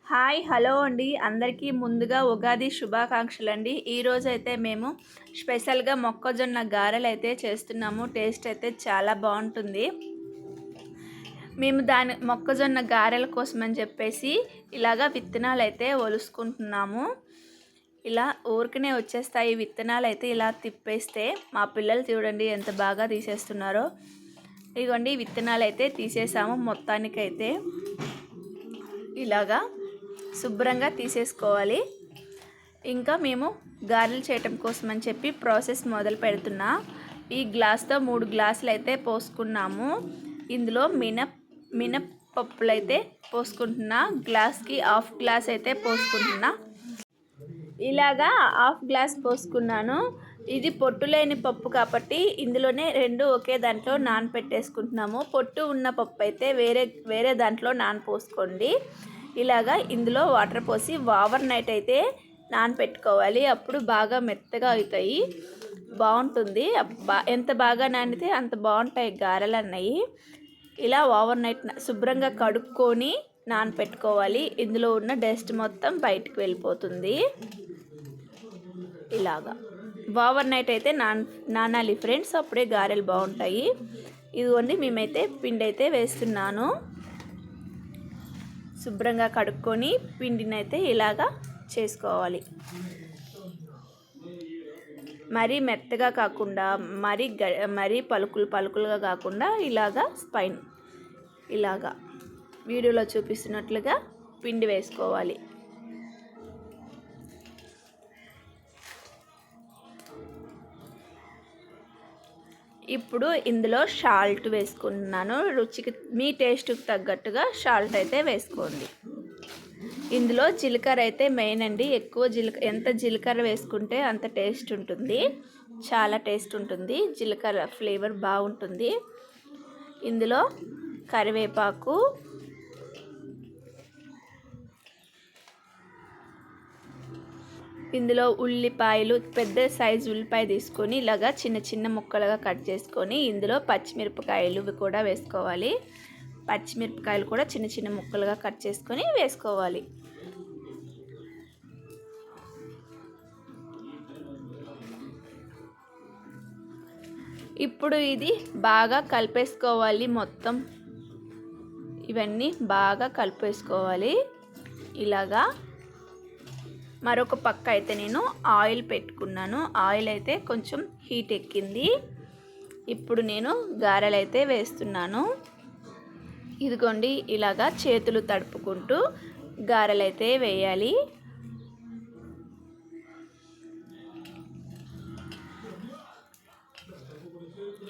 Hi hello అండి అందరికీ ముందుగా ఉగాది శుభాకాంక్షలు అండి. ఈరోజు అయితే మేము స్పెషల్గా మొక్కజొన్న గారెలు అయితే చేస్తున్నాము. టేస్ట్ అయితే చాలా బాగుంటుంది. మేము మొక్కజొన్న గారెల కోసం అని చెప్పేసి ఇలాగా విత్తనాలు అయితే ఒలుసుకుంటున్నాము. ఇలా ఊరికనే వచ్చేస్తాయి విత్తనాలు అయితే. ఇలా తిప్పేస్తే మా పిల్లలు చూడండి ఎంత బాగా తీసేస్తున్నారో. ఇదిగోండి విత్తనాలు అయితే తీసేసాము. మొత్తానికైతే ఇలాగా శుభ్రంగా తీసేసుకోవాలి. ఇంకా మేము గారెలు చేయటం కోసం అని చెప్పి ప్రాసెస్ మొదలు పెడుతున్నా. ఈ గ్లాస్తో 3 గ్లాసులు అయితే పోసుకున్నాము. ఇందులో మినప్పప్పులు అయితే పోసుకుంటున్నా. గ్లాస్కి హాఫ్ గ్లాస్ అయితే పోసుకుంటున్నా. ఇలాగా హాఫ్ గ్లాస్ పోసుకున్నాను. ఇది పొట్టు లేని పప్పు కాబట్టి ఇందులోనే 2 ఒకే దాంట్లో నానపెట్టేసుకుంటున్నాము. పొట్టు ఉన్న పప్పు అయితే వేరే దాంట్లో నానపోసుకోండి. ఇలాగా ఇందులో వాటర్ పోసి ఓవర్ నైట్ అయితే నానపెట్టుకోవాలి. అప్పుడు బాగా మెత్తగా అవుతాయి, బాగుంటుంది. ఎంత బాగా నానితే అంత బాగుంటాయి గారెలు అన్నవి. ఇలా ఓవర్ నైట్ శుభ్రంగా కడుక్కొని నానపెట్టుకోవాలి. ఇందులో ఉన్న డస్ట్ మొత్తం బయటకు వెళ్ళిపోతుంది. ఇలాగా ఓవర్ నైట్ అయితే నానాలి ఫ్రెండ్స్, అప్పుడే గారెలు బాగుంటాయి. ఇదిగోండి మేమైతే పిండి అయితే వేస్తున్నాను. శుభ్రంగా కడుక్కొని పిండిని అయితే ఇలాగా చేసుకోవాలి. మరీ మెత్తగా కాకుండా మరీ పలుకులుగా కాకుండా ఇలాగా ఇలాగా వీడియోలో చూపిస్తున్నట్లుగా పిండి వేసుకోవాలి. ఇప్పుడు ఇందులో సాల్ట్ వేసుకుంటున్నాను. రుచికి మీ టేస్ట్కి తగ్గట్టుగా సాల్ట్ అయితే వేసుకోండి. ఇందులో జీలకర్ర అయితే మెయిన్ అండి. ఎంత జీలకర్ర వేసుకుంటే అంత టేస్ట్ ఉంటుంది, చాలా టేస్ట్ ఉంటుంది. జీలకర్ర ఫ్లేవర్ బాగుంటుంది. ఇందులో కరివేపాకు, ఇందులో ఉల్లిపాయలు, పెద్ద సైజు ఉల్లిపాయ తీసుకొని ఇలాగా చిన్న చిన్న ముక్కలుగా కట్ చేసుకొని ఇందులో పచ్చిమిరపకాయలు కూడా వేసుకోవాలి. పచ్చిమిరపకాయలు కూడా చిన్న చిన్న ముక్కలుగా కట్ చేసుకొని వేసుకోవాలి. ఇప్పుడు ఇది బాగా కలిపేసుకోవాలి. మొత్తం ఇవన్నీ బాగా కలిపేసుకోవాలి. ఇలాగా మరొక పక్క అయితే నేను ఆయిల్ పెట్టుకున్నాను. ఆయిల్ అయితే కొంచెం హీట్ ఎక్కింది. ఇప్పుడు నేను గారెలు అయితే వేస్తున్నాను. ఇదిగోండి ఇలాగా చేతులు తడుపుకుంటూ గారెలు అయితే వేయాలి.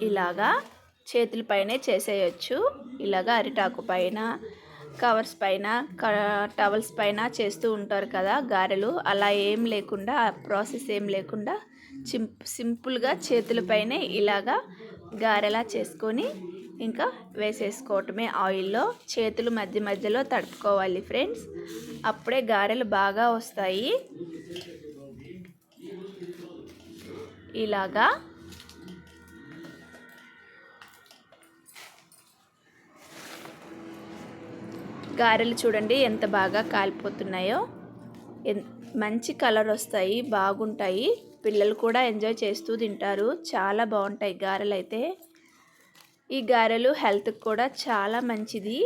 ఇలాగా చేతులపైనే చేసేయచ్చు. ఇలాగా అరిటాకు పైన, కవర్స్ పైన, టవల్స్ పైన చేస్తూ ఉంటారు కదా గారెలు. అలా ఏం లేకుండా, ప్రాసెస్ ఏం లేకుండా సింపుల్గా చేతులపైనే ఇలాగా గారెలా చేసుకొని ఇంకా వేసేసుకోవటమే ఆయిల్లో. చేతులు మధ్యలో తడుపుకోవాలి ఫ్రెండ్స్, అప్పుడే గారెలు బాగా వస్తాయి. ఇలాగా గారెలు చూడండి ఎంత బాగా కాలిపోతున్నాయో. మంచి కలర్ వస్తాయి, బాగుంటాయి. పిల్లలు కూడా ఎంజాయ్ చేస్తూ తింటారు. చాలా బాగుంటాయి గారెలు అయితే. ఈ గారెలు హెల్త్కి కూడా చాలా మంచిది.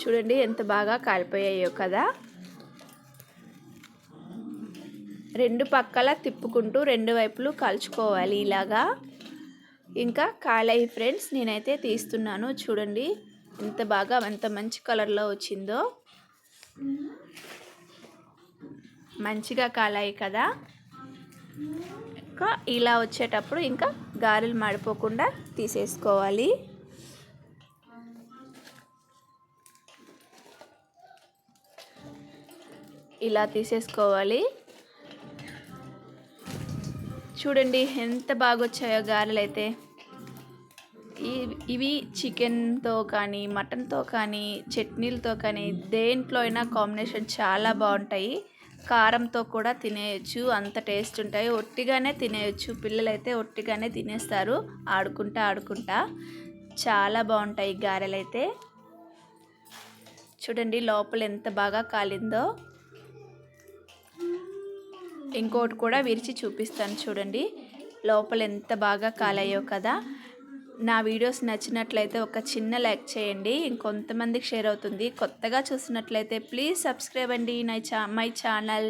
చూడండి ఎంత బాగా కాలిపోయాయో కదా. 2 పక్కల తిప్పుకుంటూ 2 వైపులు కాల్చుకోవాలి ఇలాగా. ఇంకా కాలాయి ఫ్రెండ్స్, నేనైతే తీస్తున్నాను. చూడండి ఎంత మంచి కలర్లో వచ్చిందో. మంచిగా కాలాయి కదా. ఇంకా ఇలా వచ్చేటప్పుడు ఇంకా గారెలు మాడిపోకుండా తీసేసుకోవాలి. ఇలా తీసేసుకోవాలి. చూడండి ఎంత బాగా వచ్చాయో గారెలు అయితే. ఇవి చికెన్తో కానీ, మటన్తో కానీ, చట్నీలతో కానీ దేంట్లో అయినా కాంబినేషన్ చాలా బాగుంటాయి. కారంతో కూడా తినేయచ్చు, అంత టేస్ట్ ఉంటాయి. ఒట్టిగానే తినేయచ్చు, పిల్లలైతే ఒట్టిగానే తినేస్తారు ఆడుకుంటా. చాలా బాగుంటాయి గారెలైతే. చూడండి లోపల ఎంత బాగా కాలిందో. ఇంకోటి కూడా విరిచి చూపిస్తాను చూడండి, లోపల ఎంత బాగా కాలాయో కదా. నా వీడియోస్ నచ్చినట్లయితే ఒక చిన్న లైక్ చేయండి, ఇంకొంతమందికి షేర్ అవుతుంది. కొత్తగా చూసినట్లయితే ప్లీజ్ సబ్స్క్రైబ్ అండి మై ఛానల్.